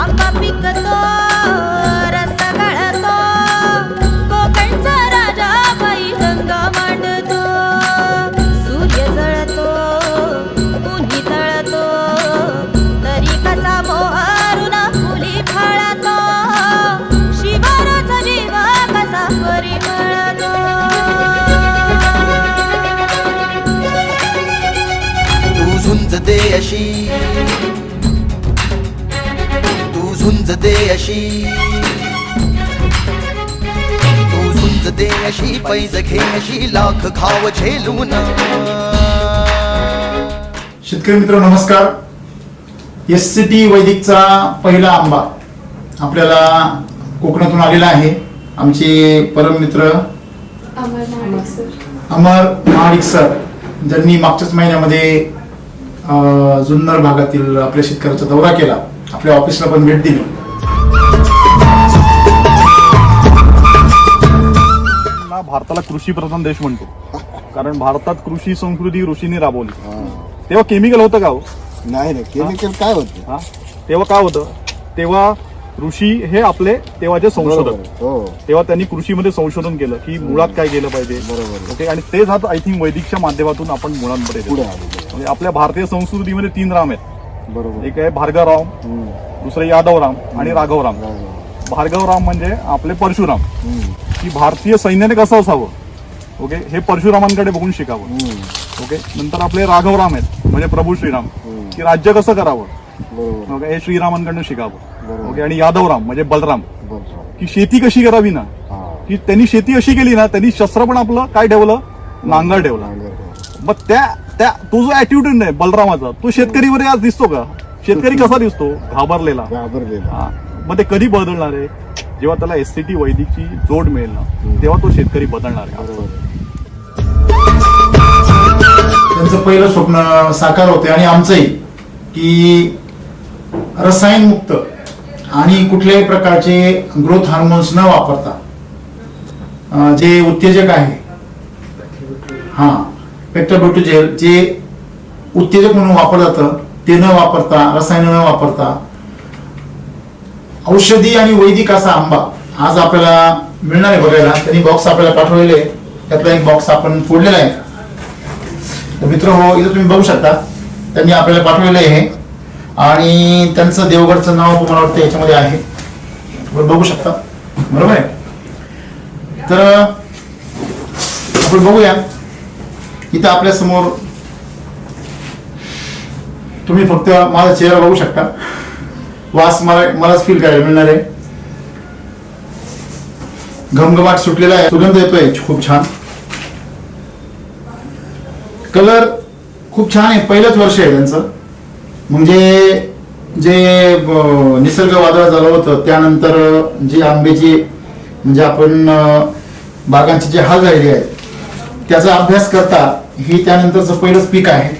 आंबा पिकतो रस गळतो कोकणचा राजा बाई गंगा मांडतो सूर्य जळतो उन्ही तळतो तरी कसा मोहरून फुली फळतो शिवाराचा जीव कसा परिमळतो तू झुंज दे अशी झुंज दे अशी तू झुंज दे अशी पैज घे अशी लाख खाव झेलून. शेतकरी मित्र नमस्कार. SCT वैदिकचा पहिला आंबा आपल्याला कोकणातून आलेला आहे. आमचे परम मित्र अमर महाडिक सर ज्यांनी मागच्याच महिन्यामध्ये जुन्नर भागातील आपल्या शेतकऱ्याचा दौरा केला, आपल्या ऑफिसला पण भेट दिली. भारताला कृषी प्रधान देश म्हणतो, कारण भारतात कृषी संस्कृती ऋषींनी राबवली. तेव्हा केमिकल होतं का हो? नाही केमिकल काय होतं? हा, तेव्हा काय होतं? तेव्हा ऋषी हे आपले तेव्हाचे संशोधक. तेव्हा त्यांनी कृषीमध्ये संशोधन केलं की मुळात काय गेलं पाहिजे. बरोबर. ओके, आणि तेच आता आय थिंक वैदिकच्या माध्यमातून आपण मुळांमध्ये पुढे गेलो. आलो. म्हणजे आपल्या भारतीय संस्कृतीमध्ये 3 राम आहेत. बरोबर. एक आहे भार्गवराम, दुसरं यादवराम आणि राघवराम. भार्गवराम म्हणजे आपले परशुराम, की भारतीय सैन्याने कसं असावं. ओके, हे परशुरामांकडे बघून शिकावं. ओके, नंतर आपले राघवराम आहेत म्हणजे प्रभू श्रीराम, की राज्य कसं करावं. ओके, हे श्रीरामांकडनं शिकावं. ओके, आणि यादवराम म्हणजे बलराम, की शेती कशी करावी ना, की त्यांनी शेती अशी केली ना, त्यांनी शस्त्र पण आपलं काय ठेवलं, नांगर ठेवला. मग त्या तो जो ऍटिट्यूड आहे बलरामाचा, तो शेतकरीवर आज दिसतो का? शेतकरी कसा दिसतो? घाबरलेला. हा, मग ते कधी बदलणार आहे? जेव्हा त्याला SCT वैदिकची जोड मिळेल ना, तेव्हा तो शेतकरी बदलणार आहे. त्यांचं पहिलं स्वप्न साकार होते आणि आमचंही, की रसायन मुक्त आणि कुठल्याही प्रकारचे ग्रोथ हार्मोन्स न वापरता जे उत्तेजक आहे, पेक्टोब्युटिजेल जे उत्तेजक म्हणून वापरलं जातं ते न वापरता, रसायन न वापरता औषधी आणि वैदिक असा आंबा आज आपल्याला मिळणार आहे बघायला. त्यांनी बॉक्स आपल्याला पाठवलेले, त्यातला एक बॉक्स आपण फोडलेला आहे. तर मित्र हो, इथं तुम्ही बघू शकता त्यांनी आपल्याला पाठवलेलं आहे आणि त्यांचं देवगडचं नाव मला वाटतं याच्यामध्ये आहे, बघू शकता. बरोबर आहे. तर आपण बघूया. इथं आपल्या समोर तुम्ही फक्त माझा चेहरा बघू शकता. वास मलाच फील करायला मिळणार आहे. घमघमाट सुटलेला आहे, सुगंध येतोय खूप छान. कलर खूप छान आहे. पहिलंच वर्ष आहे त्यांचं. म्हणजे जे निसर्ग वादळ झालं होतं त्यानंतर जे आंब्याची म्हणजे आपण बागांची जे हाल झालेली आहे त्याचा अभ्यास करता ही त्यानंतरचं पहिलंच पीक आहे.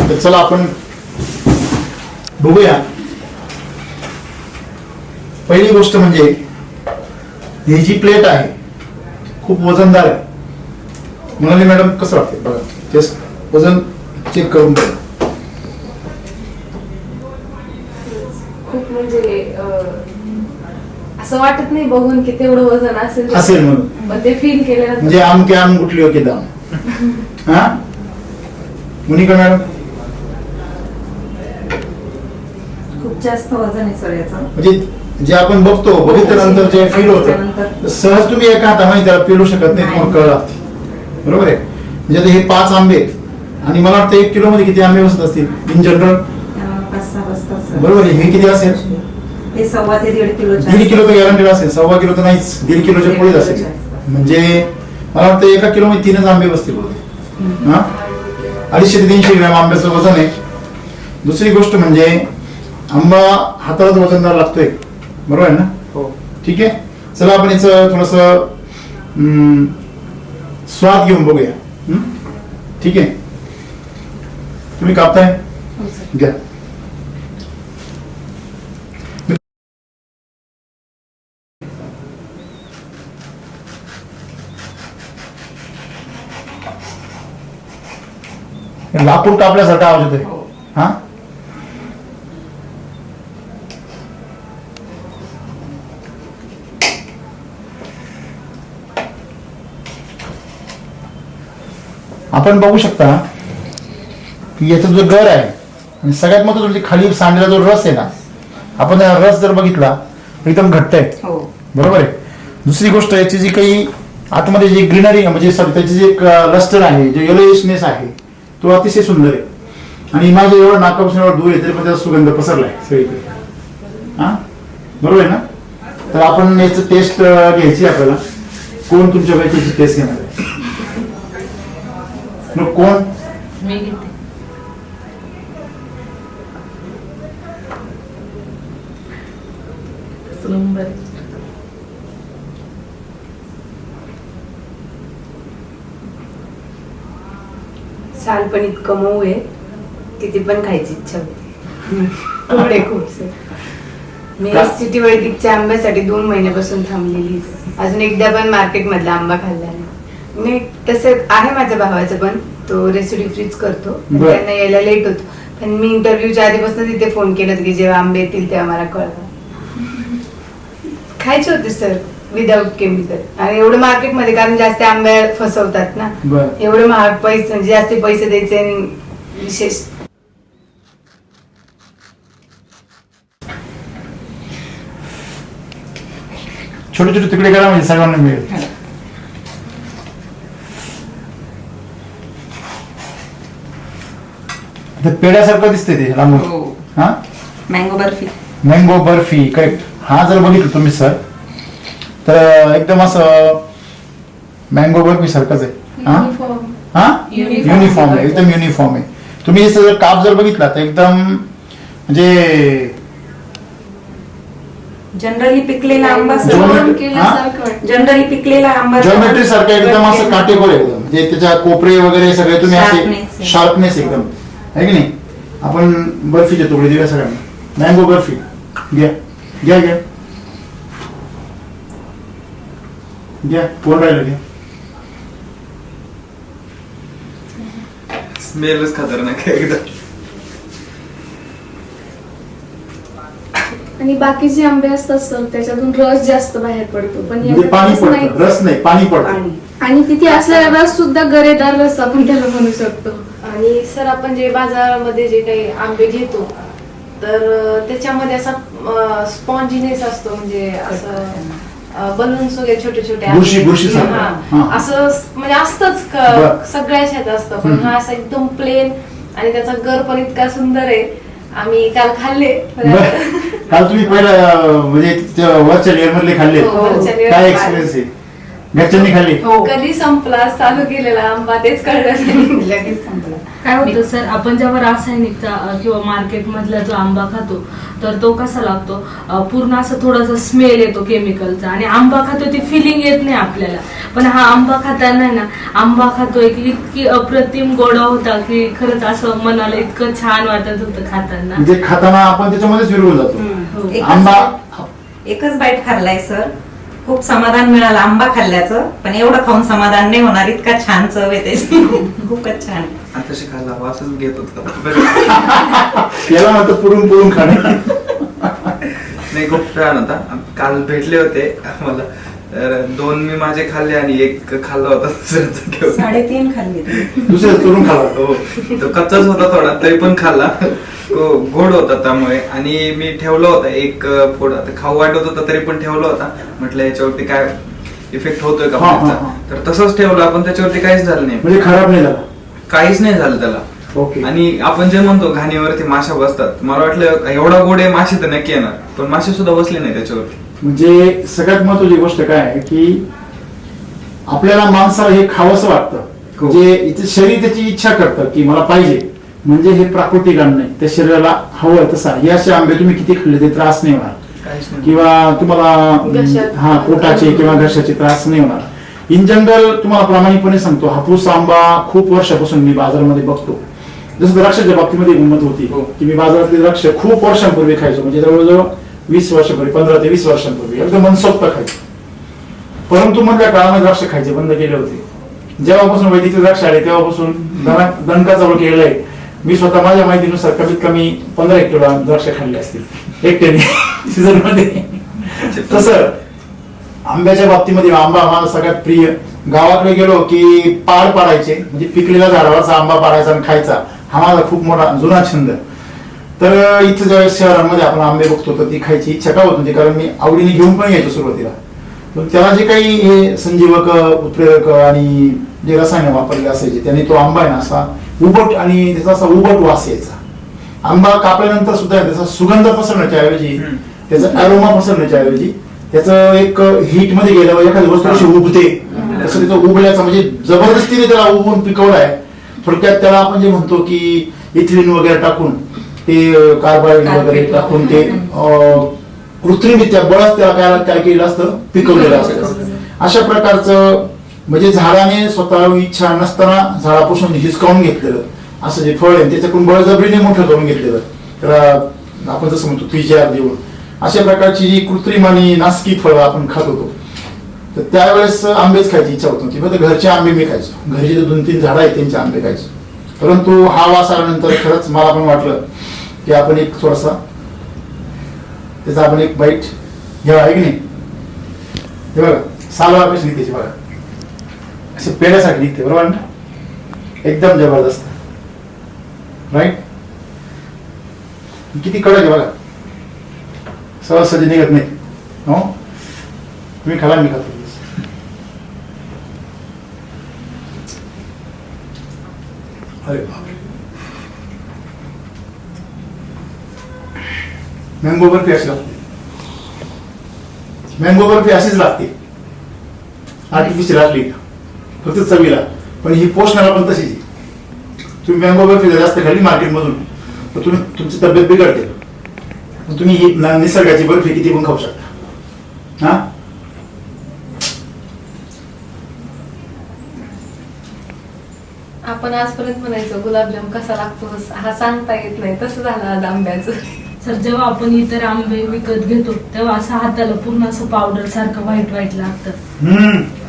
तर चला आपण बघूया. पहिली गोष्ट म्हणजे ही जी प्लेट आहे खूप वजनदार आहे. म्हणाली मॅडम कसं वाटते बघा, टेस्ट वजन चेक करून बघा. खूप म्हणजे असं वाटत नाही बघून की तेवढं वजन असेल म्हणून, पण ते फील केलं म्हणजे आमके आम गुटली ओके दाम. हा मुनिका मॅडम, खूप जास्त वजन आहे सर याचं. म्हणजे जे आपण बघितल्यानंतर जे फील होतं सहज तुम्ही एका हातामध्ये त्याला पेलू शकत नाही, तुम्हाला कळलं. बरोबर आहे. म्हणजे आता हे 5 आंबे आणि मला वाटतं 1 किलो मध्ये किती आंबे बसत असतील इन जनरल? 5-6 बसतात. बरोबर आहे. हे किती असेल? हे 1.25 ते 1.5 किलो. 1.5 किलो तर गॅरंटेड असेल. 1.25 किलो तर नाहीच, 1.5 किलोच्या पुढेच असेल. म्हणजे मला वाटतं 1 किलो मध्ये 3च आंबे बसतील. हा, 250 ते 300 ग्रॅम आंब्याचं वजन आहे. दुसरी गोष्ट म्हणजे आंबा हातालाच वजनदार लागतोय. बरोबर आहे ना? हो. ठीक आहे. चला आपण याचं थोडस स्वाद घेऊन बघूया. ठीक आहे, तुम्ही कापताय घ्या. लाकूड कापल्यासारखा आवाज येतोय. हा आपण बघू शकता की याचा जो गर आहे आणि सगळ्यात महत्त्वाचं म्हणजे खाली सांडलेला जो रस आहे ना, आपण हा रस जर बघितला एकदम घट्ट आहे. हो. बरोबर आहे. दुसरी गोष्ट याची जी काही आतमध्ये जी ग्रीनरी म्हणजे सॉरी त्याची जी एक लस्टर आहे, जो येलोइशनेस आहे, तो अतिशय सुंदर आहे. आणि माझ्या एवढं नाकापासून एवढं दूर आहे तरी पण त्याचा सुगंध पसरलाय सगळीकडे. हा बरोबर आहे ना. तर आपण याचं टेस्ट घ्यायची आपल्याला. कोण तुमच्यापैकी याची टेस्ट घेणार आहे? मग कोण? मी घेते. नंबर साल पण इतकं मऊ आहे किती पण खायची इच्छा होती. थोडे खूप मी सिटी वैदिकच्या आंब्यासाठी 2 महिन्यापासून थांबलेली. अजून एकदा पण मार्केट मधला आंबा खाल्ला नाही. मी तसं आहे माझ्या भावाचं पण, तो रेसिडी फ्रीज करतो, पण त्यांना यायला लेट होतो. पण मी इंटरव्ह्यूच्या आधीपासून तिथे फोन केला की जेव्हा आंबे येतील तेव्हा मला कळवा. खायचे होते सर विदाउट केमिकल. आणि एवढं मार्केटमध्ये कारण जास्त आंबे फसवतात ना, एवढे महाग पैसे म्हणजे जास्त पैसे द्यायचे आणि विशेष छोटे छोटे तुकडे करा म्हणजे सर्वांना मिळेल. पेड्यासारखं दिसते ते लांबून. हा mango barfi. Mango barfi correct. हा जर बघितलं तुम्ही सर तर एकदम असं मँगो बर्फी सारखंच आहे. हा युनिफॉर्म आहे, एकदम युनिफॉर्म आहे. तुम्ही याचा जर काप जर बघितला तर एकदम म्हणजे जनरली पिकलेला आंबा जनरली पिकलेला आंबा जॉमेट्री सारखं एकदम असं काटेकोर एकदम म्हणजे त्याच्या कोपरे वगैरे सगळे तुम्ही असे शार्पनेस एकदम आहे की नाही. आपण बर्फीचे तुकडे देऊया सगळ्यांना. मँगो बर्फी घ्या घ्या घ्या घ्या. कोण राहिलं घ्या. स्मेलच खतरनाक आहे एकदम. आणि बाकीचे आंबे असतात सर त्याच्यातून रस जास्त बाहेर पडतो, पण म्हणजे पाणी पडतं, रस नाही पाणी पडतं. आणि तिथे असलेला रस सुद्धा गरेदार रस आपण त्याला म्हणू शकतो. आणि सर आपण जे बाजारामध्ये जे काही आंबे घेतो तर त्याच्यामध्ये असा स्पॉन्जिनेस असतो, म्हणजे असं बलून्स वगैरे छोटे छोटे बुरशी असं म्हणजे असतच सगळ्याच ह्यात असतं. पण हा असा एकदम प्लेन आणि त्याचा गर पण इतका सुंदर आहे. आम्ही काल खाल्ले. काल तुम्ही पहिला म्हणजे वरच्या लेअर मधले खाल्ले, काय एक्सपिरियन्स आहे? घरच्यांनी खाल्ली? कधी संपला चालू केलेला आंबा तेच कळलं नाही, लगेच संपला. काय होतं सर, आपण जेव्हा रासायनिकचा किंवा मार्केट मधला जो आंबा खातो तर तो कसा लागतो, पूर्ण असं थोडासा स्मेल येतो केमिकलचा, आणि आंबा खातो ती फिलिंग येत नाही आपल्याला. पण हा आंबा खाताना ना, आंबा खातोय की इतकी अप्रतिम गोडा होता की खरंच असं मनाला इतकं छान वाटत होतं खाताना. म्हणजे खाताना आपण त्याच्यामध्येच विरघळून जातो. आंबा एकच बाईट खाल्लाय सर, खूप समाधान मिळालं आंबा खाल्ल्याचं, पण एवढं खाऊन समाधान नाही होणार, इतका छान चव येते. खूपच छान. तशी खायला वासच घेत होता. याला म्हणतो पुरून पुरून खाणे. नाही खूप छान होता. काल भेटले होते मला, तर 2 मी माझे खाल्ले आणि 1 खाल्ला होता दुसऱ्याचा घेऊन. 3.5 खाल्ले. दुसऱ्या चुरून खाला. हो, तो कच्चाच होता थोडा, तरी पण खाल्ला. गोड होता त्यामुळे. आणि मी ठेवला होता 1 फोड, आता खाऊ वाटत होता तरी पण ठेवला होता. म्हटलं याच्यावरती काय इफेक्ट होतोय का त्याचा, तर तसंच ठेवला आपण, त्याच्यावरती काहीच झालं नाही. म्हणजे खराब नाही झाला, काहीच नाही झालं त्याला. ओके. आणि आपण जे म्हणतो घाणीवरती माशा बसतात, मला वाटलं एवढा गोड आहे मासे तर नक्की येणार, पण मासे सुद्धा बसले नाही त्याच्यावरती. म्हणजे सगळ्यात महत्वाची गोष्ट काय आहे की आपल्याला माणसाला हे खावंसं वाटतं, म्हणजे इथे शरीर त्याची इच्छा करतं की मला पाहिजे, म्हणजे हे प्राकृतिक अन्न नाही, त्या शरीराला हवं तसा. हे असे आंबे तुम्ही किती खाल्ले ते त्रास नाही होणार, किंवा तुम्हाला पोटाचे किंवा घशाचे त्रास नाही होणार. इन जनरल तुम्हाला प्रामाणिकपणे सांगतो, हापूस आंबा खूप वर्षापासून मी बाजारामध्ये बघतो. जसं द्राक्षाच्या बाबतीमध्ये गंमत होती की मी बाजारातले द्राक्ष खूप वर्षांपूर्वी खायचो, म्हणजे जवळजवळ 20 वर्षापूर्वी, 15 ते 20 वर्षांपूर्वी एकदम मनसोक्त खायचो. परंतु मधल्या काळामध्ये द्राक्ष खायचे बंद केले होते. जेव्हापासून वैदिक द्राक्ष आले तेव्हापासून दणका जवळ केलेला आहे. मी स्वतः माझ्या माहितीनुसार कमीत कमी 15 किलो द्राक्ष खाल्ले असतील एकट्याने सीझन मध्ये. तसं आंब्याच्या बाबतीमध्ये आंबा माझा सगळ्यात प्रिय. गावाकडे गेलो की पाड पाडायचे, म्हणजे पिकलेला झाडावरचा आंबा पाडायचा आणि खायचा, हा माझा खूप मोठा जुना छंद. तर इथं ज्यावेळेस शहरांमध्ये आपण आंबे बघतो तर ती खायची इच्छा का होत होती, कारण मी आवडीने घेऊन पण यायचो सुरुवातीला. पण त्याला जे काही हे संजीवक उत्प्रेरक आणि जे रसायन वापरले असायचे त्याने तो आंबा आहे ना असा उबट आणि त्याचा असा उबट वास यायचा. आंबा कापल्यानंतर सुद्धा त्याचा सुगंध पसरण्याच्या ऐवजी, त्याचा अरोमा पसरण्याच्या ऐवजी त्याचं एक हीट मध्ये गेल्यावर एखादी वस्तू अशी उबते, तसं त्याचं उबल्याचा म्हणजे जबरदस्तीने त्याला उबून पिकवलाय. थोडक्यात त्याला आपण जे म्हणतो की इथिलीन वगैरे टाकून ते कार्बाईड वगैरे टाकून ते कृत्रिमरित्या बळच त्याला काय केलेलं असतं, पिकवलेलं असतं. अशा प्रकारचं म्हणजे झाडाने स्वतः इच्छा नसताना झाडापासून हिसकावून घेतलेलं असं जे फळ आहे त्याच्याकडून बळजबरीने मोठं करून घेतलेलं, त्याला आपण जसं म्हणतो पिजार देऊन, अशा प्रकारची जी कृत्रिम आणि नासकी फळं आपण खात होतो. तर त्यावेळेस आंबेच खायची इच्छा होत नव्हती. फक्त घरचे आंबे मी खायचो, घरचे जे 2-3 झाडं आहेत त्यांचे आंबे खायचो. परंतु हा वास आल्यानंतर खरंच मला पण वाटलं की आपण एक थोडासा त्याचा आपण एक बाईट घ्यावा, आहे की नाही. हे बघा सालवा कशी निघते बघा, असे पेड्यासाठी निघते, बरोबर ना, एकदम जबरदस्त, राईट. किती कडक आहे बघा, सहज निघत नाही. हो तुम्ही खाला, मी खातो. अरे बापरे, मँगो बर्फी अशी लागते, मँगो बर्फी अशीच लागते, आर्टिफिशियल लागली फक्त चवीला, पण ही पोषणाला पण तशीच. तुम्ही मँगो बर्फी जास्त खाल्ली मार्केटमधून तर तुमची तब्येत बिघडते. तुम्ही ही निसर्गाची बर्फी किती पण खाऊ शकता. हा आपण आजपर्यंत म्हणायचो गुलाबजाम कसा लागतो हा सांगता येत नाही, तसं झालं आज आंब्याचं. सर जेव्हा आपण इतर आंबे विकत घेतो तेव्हा असं हाताला पूर्ण असं पावडर सारखं व्हाईट व्हाईट लागतं.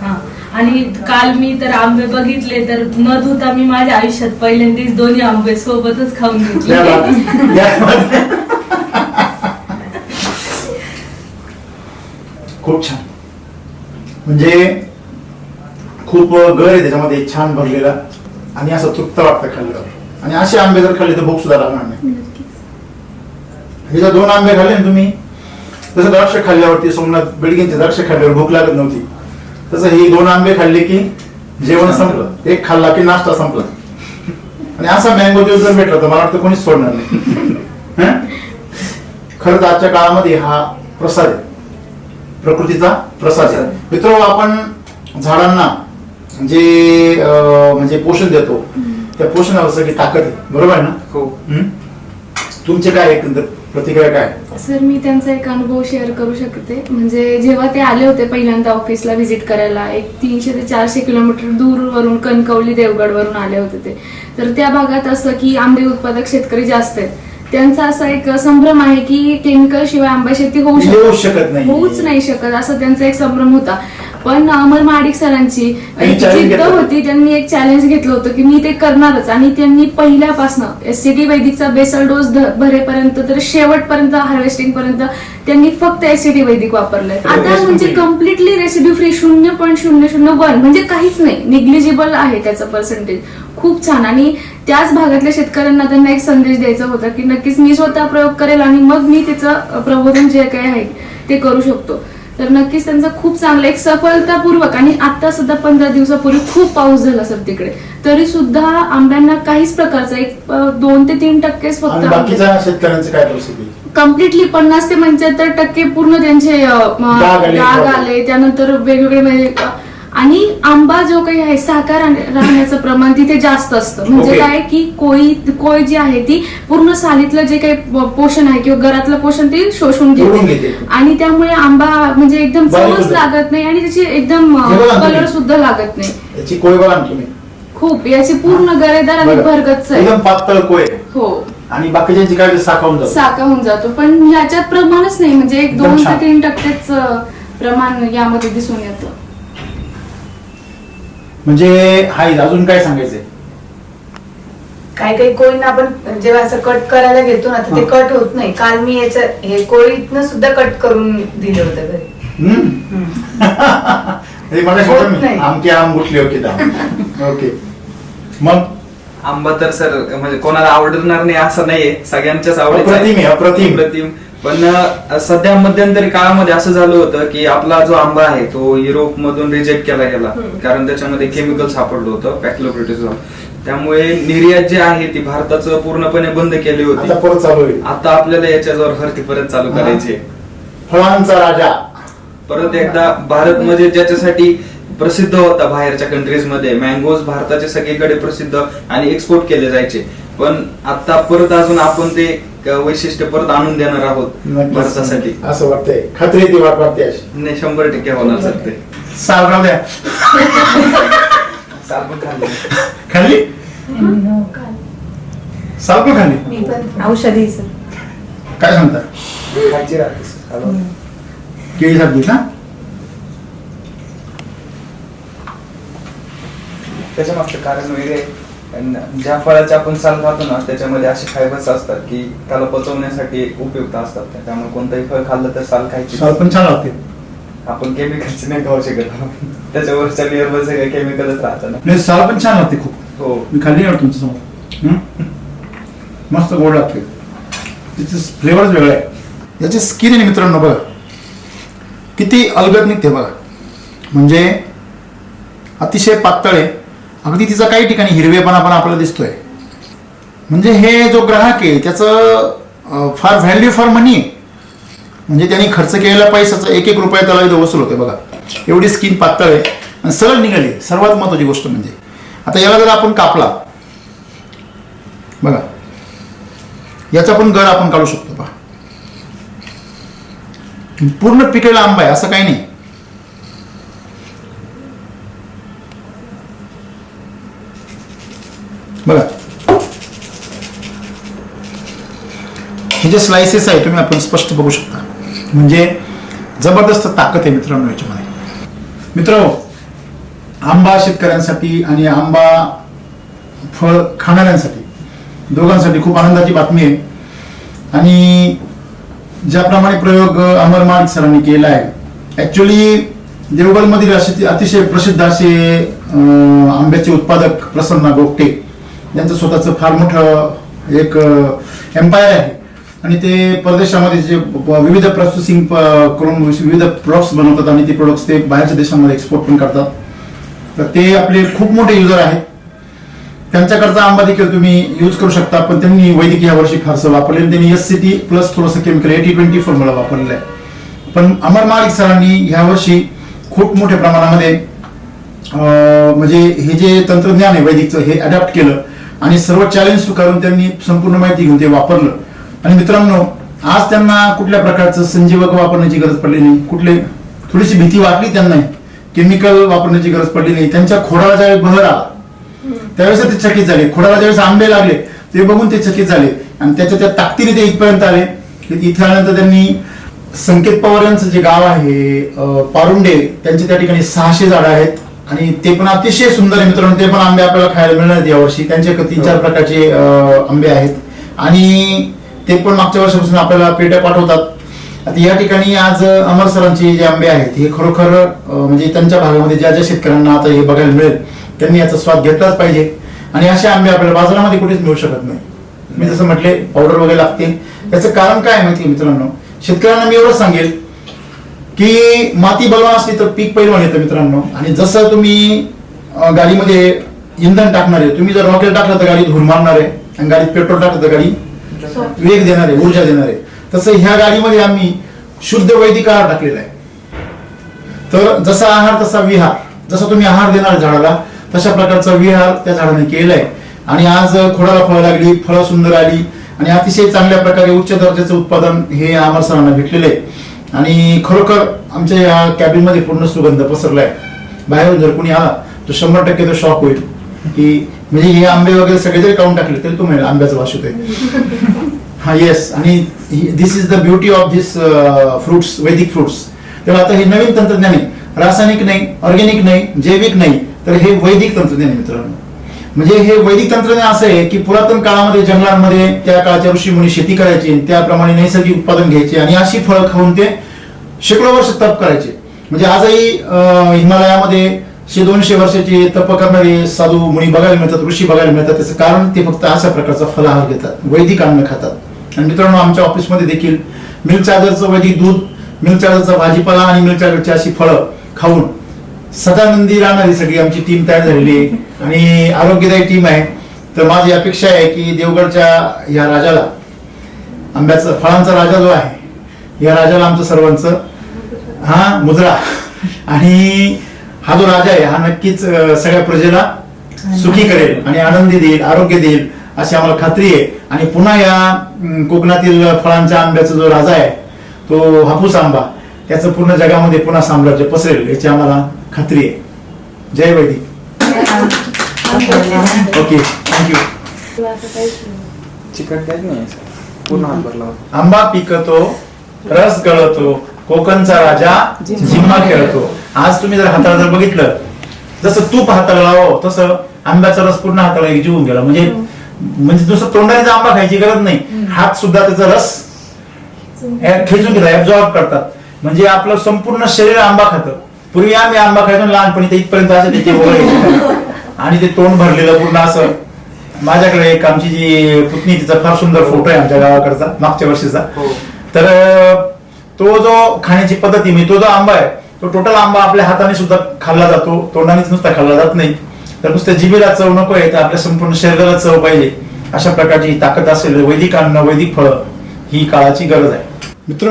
हा, आणि काल मी तर आंबे बघितले तर न धुता मी माझ्या आयुष्यात पहिल्यांदाच दोन्ही आंबे सोबतच खाऊन घेतले. खूप छान, म्हणजे खूप गर आहे त्याच्यामध्ये छान भरलेला आणि असं तृप्त वाटतं खाल्ल्यावर. आणि असे आंबे जर खाल्ले तर भूक सुद्धा लागणार नाही. हे जर 2 आंबे खाल्ले ना तुम्ही, तसं द्राक्ष खाल्ल्यावरती सोमनाथ बेडगेंचे द्राक्ष खाल्ल्यावर भूक लागत नव्हती, तसं हे 2 आंबे खाल्ले की जेवण संपलं, एक खाल्ला की नाश्ता संपला. आणि असा मँगो ज्यूस जर भेटला तर मला वाटतं कोणीच सोडणार नाही. खरंच आजच्या काळामध्ये हा प्रसाद आहे, प्रकृतीचा प्रसाद आहे. मित्र, आपण झाडांना जे म्हणजे पोषण देतो त्या पोषणावर सगळी ताकद आहे, बरोबर आहे ना. हो. तुमचे काय एकंदर प्रतिक्रिया काय? सर मी त्यांचा एक अनुभव शेअर करू शकते. म्हणजे जेव्हा ते आले होते पहिल्यांदा ऑफिसला व्हिजिट करायला, एक 300 ते 400 किलोमीटर दूरवरून कणकवली देवगडवरून आले होते ते. तर त्या भागात असं की आंबे उत्पादक शेतकरी जास्त आहेत. त्यांचा असा एक संभ्रम आहे की केमिकल शिवाय आंबा शेती होऊच नाही शकत, असा त्यांचा एक संभ्रम होता. पण अमर महाडिक सरांची जिद्द होती, त्यांनी एक चॅलेंज घेतलं होतं की मी ते करणारच. आणि त्यांनी पहिल्यापासून एससीटी वैदिकचा बेसल डोस भरेपर्यंत तर शेवटपर्यंत हार्वेस्टिंग पर्यंत त्यांनी फक्त एससीटी वैदिक वापरलंय. आता म्हणजे कम्प्लिटली रेसिड्यू फ्री 0.001 म्हणजे काहीच नाही, निग्लिजिबल आहे त्याचं पर्सेंटेज. खूप छान. आणि त्याच भागातल्या शेतकऱ्यांना त्यांना एक संदेश द्यायचा होता की नक्कीच मी स्वतः प्रयोग करेल आणि मग मी त्याचं प्रबोधन जे काही आहे ते करू शकतो. तर नक्कीच त्यांचा खूप चांगला एक सफलतापूर्वक. आणि आता सुद्धा 15 दिवसापूर्वी खूप पाऊस झाला सर तिकडे, तरी सुद्धा आंब्यांना काहीच प्रकारचा एक 2 ते 3% फक्त. बाकीच्या शेतकऱ्यांचं काय परिस्थिती? कम्प्लिटली 50 ते 75% पूर्ण त्यांचे डाग आले. त्यानंतर वेगवेगळे म्हणजे आणि आंबा जो काही आहे साकार राहण्याचं प्रमाण तिथे जास्त असतं. म्हणजे काय की कोळी जी आहे ती पूर्ण सालीतलं जे काही पोषण आहे किंवा घरातलं पोषण ते शोषून घेते. आणि त्यामुळे आंबा म्हणजे एकदम चवच लागत नाही आणि त्याची एकदम कलर सुद्धा लागत नाही. याची कोय बघा तुम्ही, खूप याची पूर्ण गरेदार आणि भरगच्च आहे, एकदम पातळ कोय. हो. आणि बाकीच्यांची काय साकावून जातो. पण ह्याच्यात प्रमाणच नाही, म्हणजे एक 2 ते 3% प्रमाण यामध्ये दिसून येतं. म्हणजे हाय अजून काय सांगायचंय? काही काही कोळींना आपण जेव्हा असं कट करायला घेतो ना तर ते कट होत नाही. काल मी याचं हे कोळीतनं सुद्धा कट करून दिलं होतं घरी. मला होत नाही. आमके आम गुटले ओके मग आंबा तर सर म्हणजे कोणाला आवडणार नाही असं नाहीये, सगळ्यांच्याच अप्रतिम आहे, अप्रतिम. अप्रतिम. पण सध्या मध्यंतरी काळामध्ये असं झालं होतं की आपला जो आंबा आहे तो युरोप मधून रिजेक्ट केला गेला, कारण त्याच्यामध्ये केमिकल सापडलं होतं पॅक्लोप्रोटिझोल. त्यामुळे निर्यात जी आहे ती भारताचं पूर्णपणे बंद केली होती. आता परत चालू आहे. आता आपल्याला याच्यावर भरती परत चालू करायची आहे. फळांचा राजा परत एकदा भारत म्हणजे ज्याच्यासाठी प्रसिद्ध होता बाहेरच्या कंट्रीज मध्ये, मँगोज भारताचे सगळीकडे प्रसिद्ध आणि एक्सपोर्ट केले जायचे, पण आता परत अजून आपण ते वैशिष्ट्य परत आणून देणार आहोत भारतासाठी. असं वाटतंय, खात्री ती वाटते अशी. नाही 100% होणार सर ते. साल राहू द्या. साल पण खाल्ली. खाल्ली साल पण खाल्ली. मी पण औषधी सर. काय सांगता? खायची राहते सर. केळी सारखी का? त्याच्या मागचं कारण वेगळे आहे. ज्या फळाचे आपण साल खातो ना त्याच्यामध्ये असे फायबर्स असतात की त्याला पचवण्यासाठी उपयुक्त असतात, त्यामुळे कोणतंही फळ खाल्लं तर साल खायची. साल पण छान लागते. आपण केमिकलचे नाही खाऊ शकत, त्याच्यावरच्या लेअरवर सगळं केमिकलच राहतं ना. नाही साल पण छान लागते खूप. हो मी खाल्ली ना तुमच्या समोर. मस्त गोड लागते, तिचे फ्लेवरच वेगळा आहे. याची स्किन आहे मित्रांनो, बघा किती अलगद निघते बघा, म्हणजे अतिशय पातळ आहे. अगदी तिचा काही ठिकाणी हिरवेपणा पण आपल्याला दिसतोय. म्हणजे हे जो ग्राहक आहे त्याचं फार व्हॅल्यू फॉर मनी आहे. म्हणजे त्यांनी खर्च केलेल्या पैशाचा 1-1 रुपया त्याला इथं वसूल होते बघा. एवढी स्किन पातळ आहे आणि सरळ निघाली. सर्वात महत्वाची गोष्ट म्हणजे आता याला जर आपण कापला बघा, याचा पण गर आपण काढू शकतो पहा. पूर्ण पिकलेला आंबा आहे असं काही नाही. बघा हे जे स्लाइसेस आहे तुम्ही आपण स्पष्ट बघू शकता. म्हणजे जबरदस्त ताकद आहे मित्रांनो याच्यामध्ये. मित्रांनो, आंबा शेतकऱ्यांसाठी आणि आंबा फळ खाणाऱ्यांसाठी दोघांसाठी खूप आनंदाची बातमी आहे. आणि ज्याप्रमाणे प्रयोग अमर मार्ग सरांनी केला आहे, ऍक्च्युली देवगडमधील असे अतिशय प्रसिद्ध असे आंब्याचे उत्पादक प्रसन्न गोगटे यांचं स्वतःचं फार मोठं एक एम्पायर आहे. आणि ते परदेशामध्ये जे विविध प्रोसेसिंग करून विविध प्रोडक्ट्स बनवतात आणि ते प्रोडक्ट्स ते बाहेरच्या देशांमध्ये एक्सपोर्ट पण करतात. तर ते आपले खूप मोठे युजर आहेत. त्यांच्याकडचा आंबा देखील तुम्ही यूज करू शकता. पण त्यांनी वैदिक या वर्षी फारसं वापरलेलं, त्यांनी SCT प्लस थोडंसं केमिकल 80-20 फॉर्म्युला वापरलेलं आहे. पण अमर मालिक सरांनी ह्या वर्षी खूप मोठ्या प्रमाणामध्ये म्हणजे हे जे तंत्रज्ञान आहे वैदिकचं हे अडॅप्ट केलं आणि सर्व चॅलेंज स्वीकारून त्यांनी संपूर्ण माहिती घेऊन ते वापरलं. आणि मित्रांनो, आज त्यांना कुठल्या प्रकारचं संजीवक वापरण्याची गरज पडली नाही, थोडीशी भीती वाटली त्यांना, केमिकल वापरण्याची गरज पडली नाही. त्यांच्या खोडाला ज्यावेळेस बहर आला त्यावेळेस ते चकित झाले. खोडाला ज्यावेळेस आंबे लागले ते बघून ते चकित झाले आणि त्या ताकदीने ते इथपर्यंत आले. इथे आल्यानंतर त्यांनी संकेत पवार यांचं जे गाव आहे पारुंडे, त्यांचे त्या ठिकाणी 600 झाडं आहेत आणि ते पण अतिशय सुंदर आहे मित्रांनो. ते पण आंबे आपल्याला खायला मिळणार आहेत यावर्षी. त्यांचे 3-4 प्रकारचे आंबे आहेत आणि ते पण मागच्या वर्षापासून आपल्याला पेट्या पाठवतात. आता या ठिकाणी आज अमर सरांचे जे आंबे आहेत हे खरोखर म्हणजे त्यांच्या भागामध्ये ज्या ज्या शेतकऱ्यांना आता हे बघायला मिळेल त्यांनी याचा स्वाद घेतलाच पाहिजे. आणि असे आंबे आपल्याला बाजारामध्ये कुठेच मिळू शकत नाही. मी जसं म्हटले पावडर वगैरे लागते. याचं कारण काय माहिती मित्रांनो, शेतकऱ्यांना मी एवढंच सांगेल की माती बलवान असली तर पीक पैलवान येतं मित्रांनो. आणि जसं तुम्ही गाडीमध्ये इंधन टाकणार आहे, तुम्ही जर रॉकेल टाकलं तर गाडी धूर मारणार आहे आणि गाडीत पेट्रोल टाकलं तर गाडी वेग देणार आहे, ऊर्जा देणार आहे. तसं ह्या गाडीमध्ये आम्ही शुद्ध वैदिक आहार टाकलेला आहे. तर जसा आहार तसा विहार, जसा तुम्ही आहार देणार झाडाला तशा प्रकारचा विहार त्या झाडाने केलाय. आणि आज खोडाला फळं लागली, फळं सुंदर आली आणि अतिशय चांगल्या प्रकारे उच्च दर्जाचं उत्पादन हे अमर सरांना भेटलेलं आहे. आणि खरोखर आमच्या या कॅबिन मध्ये पूर्ण सुगंध पसरलाय. बाहेरून जर कोणी आला तर 100% तो शॉक होईल की म्हणजे हे आंबे वगैरे सगळे जरी काढून टाकले तरी तो मिळेल आंब्याचा वास होतोय. हा येस, आणि this is the beauty of this fruits, वैदिक फ्रुट्स. तर आता हे नवीन तंत्रज्ञान आहे. रासायनिक नाही, ऑर्गॅनिक नाही, जैविक नाही, तर हे वैदिक तंत्रज्ञान आहे मित्रांनो. म्हणजे हे वैदिक तंत्रज्ञान असं आहे की पुरातन काळामध्ये जंगलांमध्ये त्या काळच्या ऋषीमुनी शेती करायची, त्याप्रमाणे नैसर्गिक उत्पादन घ्यायचे आणि अशी फळं खाऊन ते शेकडो वर्ष तप करायचे. म्हणजे आजही हिमालयामध्ये 100-200 वर्षाची तप करणारे साधू मुनी बघायला मिळतात, ऋषी बघायला मिळतात. त्याचं कारण ते फक्त अशा प्रकारचा फलाहार घेतात, वैदिक अन्न खातात. आणि मित्रांनो, आमच्या ऑफिसमध्ये देखील मिल्क चार्जरचं वैदिक दूध, मिल्क चार्जरचा भाजीपाला आणि मिल्क चार्जरची अशी फळं खाऊन सदानंदी राहणारी सगळी आमची टीम तयार झालेली आहे आणि आरोग्यदायी टीम आहे. तर माझी अपेक्षा आहे की देवगडच्या या राजाला, आंब्याचा फळांचा राजा जो आहे, या राजाला आमचं सर्वांचं मुजरा आणि हा जो राजा आहे हा नक्कीच सगळ्या प्रजेला सुखी करेल आणि आनंदी देईल, आरोग्य देईल अशी आम्हाला खात्री आहे. आणि पुन्हा या कोकणातील फळांच्या आंब्याचा जो राजा आहे तो हापूस आंबा, त्याचं पूर्ण जगामध्ये पुन्हा साम्राज्य पसरेल याची आम्हाला खात्री आहे. जय वैदिक. Okay, thank you. चिकट काहीच नाही पूर्ण हात भरला होता. आंबा पिकतो, रस गळतो, कोकणचा राजा झिम्मा खेळतो. आज तुम्ही जर हाताला जर बघितलं, जसं तूप हाताला लावावं तसं आंब्याचा रस पूर्ण हाताला जिवून गेला. म्हणजे नुसतं तोंडाने आंबा खायची गरज नाही, हात सुद्धा त्याचा रस खेचून घेतात, ऍब्झॉर्ब करतात. म्हणजे आपलं संपूर्ण शरीर आंबा खातं. पूर्वी आम्ही आंबा खायचो लहानपणी, ते इथपर्यंत असं त्याचे वगैरे आणि ते तोंड भरलेलं पूर्ण असं. माझ्याकडे एक आमची जी पुतणी, तिचा फार सुंदर फोटो आहे आमच्या गावाकडचा, मागच्या वर्षीचा. तर तो जो खाण्याची पद्धती, म्हणजे तो जो आंबा आहे तो टोटल आंबा आपल्या हाताने सुद्धा खाल्ला जातो, तोंडानेच नुसता खाल्ला जात नाही. तर नुसत्या जिभेला चव नको आहे, तर आपल्या संपूर्ण शरीराला चव पाहिजे. अशा प्रकारची ताकद असेल वैदिक अन्न, वैदिक फळं ही काळाची गरज आहे. मित्र,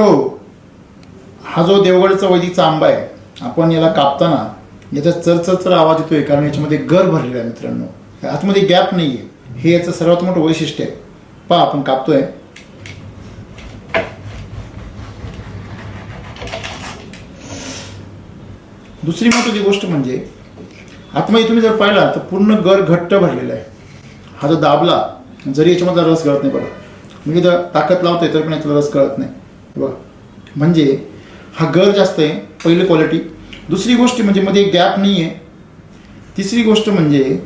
हा जो देवगडचा वैदिकचा आंबा आहे, आपण याला कापताना याचा चरचर आवाज येतोय, कारण याच्यामध्ये गर भरलेला आहे मित्रांनो. आतमध्ये गॅप नाहीये, हे याचं सर्वात मोठं वैशिष्ट्य आहे. पहा, आपण कापतोय, दुसरी महत्वाची गोष्ट म्हणजे आतमध्ये तुम्ही जर पाहिला तर पूर्ण गर घट्ट भरलेला आहे. हा जो दाबला जरी याच्यामधला रस गळत नाही बघा, म्हणजे ताकद लावतोय तर पण याचा रस गळत नाही बघा. म्हणजे हा गर जास्त आहे, पहिली क्वालिटी. दुसरी गोष्ट म्हणजे मध्ये गॅप नाही आहे. तिसरी गोष्ट म्हणजे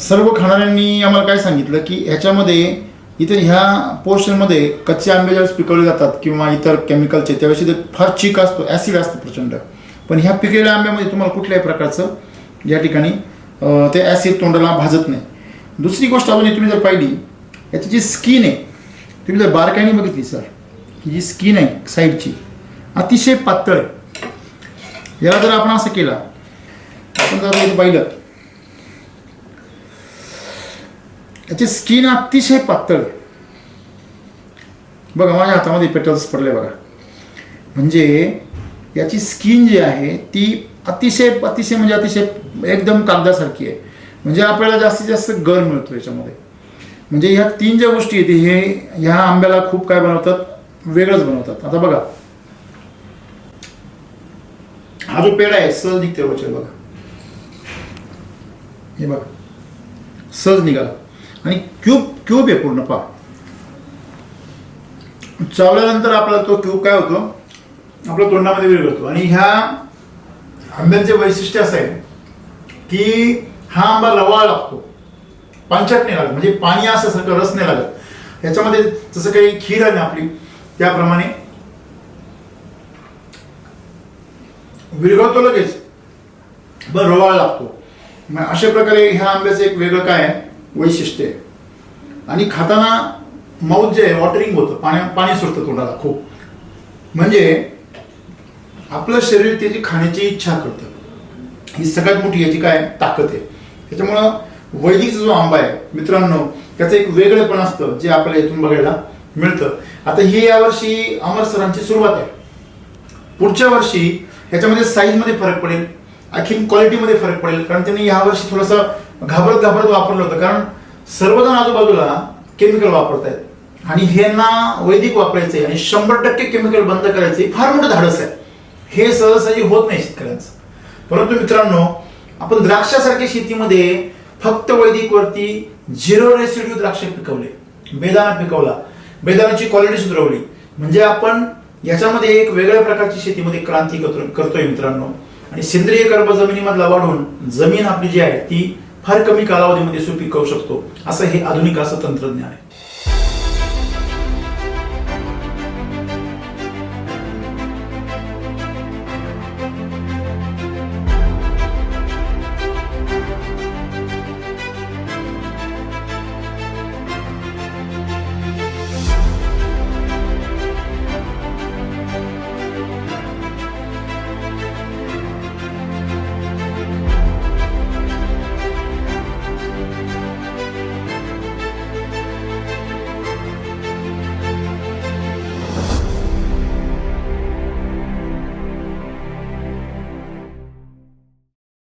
सर्व खाणाऱ्यांनी आम्हाला काय सांगितलं की ह्याच्यामध्ये इथे ह्या पोर्शनमध्ये कच्चे आंबे ज्यावेळेस पिकवले जातात किंवा इतर केमिकलचे, त्यावेळेस इथे फार चीक असतो, ॲसिड असतं प्रचंड. पण ह्या पिकलेल्या आंब्यामध्ये तुम्हाला कुठल्याही प्रकारचं या ठिकाणी ते ॲसिड तोंडाला भाजत नाही. दुसरी गोष्ट आपण तुम्ही जर पाहिली, याची जी स्किन आहे तुम्ही जर बारकाईने बघितली सर, ही जी स्किन आहे साईडची अतिशय पातळ आहे. याला जर आपण असं केलं, आपण जर इथे पाहिलं, याची स्किन अतिशय पातळ आहे बघा. माझ्या हातामध्ये पेटल्स पडले बघा. म्हणजे याची स्किन जी आहे ती अतिशय अतिशय म्हणजे अतिशय एकदम कागदासारखी आहे. म्हणजे आपल्याला जास्तीत जास्त गर मिळतो याच्यामध्ये. म्हणजे ह्या तीन ज्या गोष्टी आहेत हे ह्या आंब्याला खूप काय बनवतात, वेगळंच बनवतात. आता बघा, हा जो पेढा आहे सहज निघते बघा, हे बघा सहज निघाला आणि क्यूब आहे पूर्ण. पहा, चावल्यानंतर आपला तो क्यूब काय होतो, आपल्या तोंडामध्ये विरघळतो. आणि ह्या आंब्याचे वैशिष्ट्य असं आहे की हा आंबा रवाळ लागतो, पांचट नाही लागत, म्हणजे पाणी असल्यासारखं रस नाही लागत. ह्याच्यामध्ये जसं काही खीर आहे ना आपली, त्याप्रमाणे विरघळतो लगेच, बरं रवाळ लागतो. अशा प्रकारे ह्या आंब्याचं एक वेगळं काय आहे वैशिष्ट्य आहे. आणि खाताना माउथ जे आहे वॉटरिंग होतं, पाणी सुटतं तोंडाला खूप. म्हणजे आपलं शरीर त्याची खाण्याची इच्छा करतं. ही सगळ्यात मोठी याची काय ताकद आहे. त्याच्यामुळं वैदिकचा जो आंबा आहे मित्रांनो, त्याचं एक वेगळेपण असतं जे आपल्याला इथून बघायला मिळतं. आता ही यावर्षी अमर सरांची सुरुवात आहे. पुढच्या वर्षी ह्याच्यामध्ये साईजमध्ये फरक पडेल, आणखीन क्वालिटीमध्ये फरक पडेल. कारण त्यांनी यावर्षी थोडंसं घाबरत वापरलं होतं, कारण सर्वजण आजूबाजूला केमिकल वापरत आहेत आणि ह्यांना वैदिक वापरायचं आहे आणि 100% केमिकल बंद करायचं फार मोठं धाडस आहे. हे सहजासहजी होत नाही शेतकऱ्यांचं. परंतु मित्रांनो, आपण द्राक्षासारख्या शेतीमध्ये फक्त वैदिकवरती 0 रेसिड्यू द्राक्ष पिकवले, बेदाणा पिकवला, बेदाण्याची क्वालिटी सुधारवली. म्हणजे आपण याच्यामध्ये एक वेगळ्या प्रकारची शेतीमध्ये क्रांती करतोय मित्रांनो. आणि सेंद्रिय कर्ब जमिनीमधला वाढून जमीन आपली जी आहे ती फार कमी कालावधीमध्ये सुपीक करू शकतो. असं हे आधुनिक असं तंत्रज्ञान आहे.